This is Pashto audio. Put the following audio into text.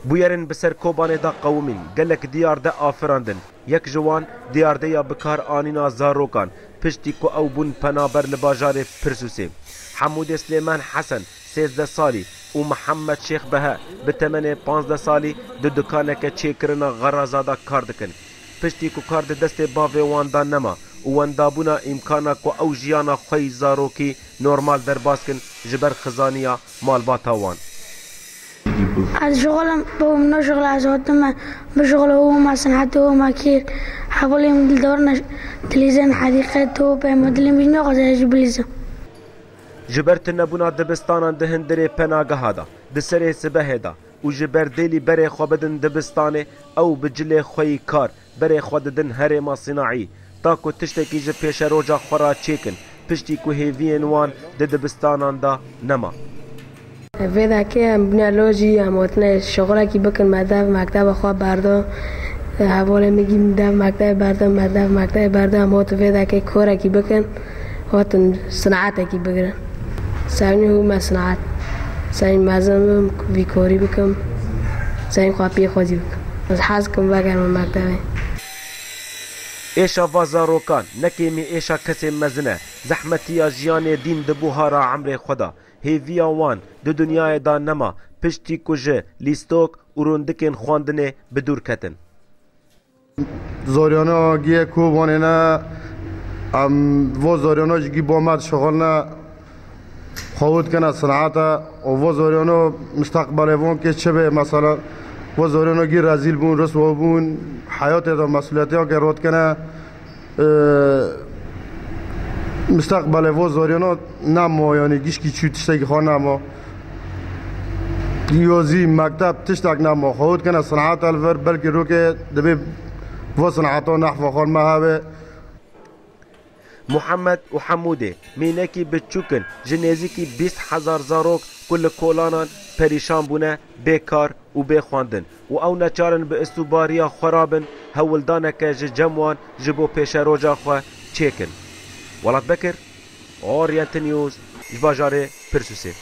بویرن بسر کوبانه دا قومین گلک دیار دا آفراندن یک جوان دیار دا یا بکار آنینا زاروکان پشتی کو او بون پنابر لباجار پرسوسه حمود سلیمان حسن 13 سالی و محمد شیخ بها به تمن 15 سالی دو دکانه چه کرنا غرازادا کار دکن پشتی کو کار دست باوی واندا نما و واندابونا امکانا کو او جیانا خوی زاروکی نورمال در باسکن جبر خزانیا مالباتا وان از شغلم با من شغل از وقتم بشغل هو ما صنعته هو ما كير حاولي من دورنا تليزن حديقته بمدلي بينو غزاج بليزه جبرت نبونا دبستان دهندري پناگه دا دسره سبه دا و جبر دیلی بره خوابدن دبستانه او بجله خوی کار بره خواددن هرما صناعی تا کو تشتکی جه پیش روجا خورا چیکن پشتی کو هیوین وان دبستانان دا نما ویدا که بنیالوجی هموتنه شغله کی بکن مکتب خواب بردا حواله میگیم دو مکتب بردا مکتب بردا هموت ویدا که کاره کی بکن هاتن صنعت کی بگیرن سعی ما صنعت سعی مازم ویکوری بکم سعی خوابی خودی بکم از حاضر کم بگم مکتبه ایشا وازاروکان نکیمی ایشا کسی مزنه زحمتی جیان دین دبوهارا عمر خدا هیویا وان دو دنیای دا نما پشتی کجه لیستوک و روندکن خواندنه بدور کتن زاریانا گیه کوبانه نه و زاریانا جگی بامد شغل نه خواهد کنه صنعت و زاریانا مستقبل وان که چه به مثلا و زاریانا گی رزیل بون رسوا بون حیات دا مسئولیتی ها که رود کنه مستقبل و زاریانا نما یعنی گیش کی چو تشتگی خواه نما ریاضی مکتب تشتگ نما خواهد کنه صنعت الور بلکه رو که دبی و صنعت ها نحو خواه مهبه محمد و حموده مینکی بچوکن جنیزی کی 20,000 زاروک کل کولانان پریشان بونه بیکار و بخواندن و او نچارن به استوباریا خرابن هولدانه که جموان جبو پیش روجا خواه چیکن ولاد بکر اورینت نیوز جباجاره پرسوسه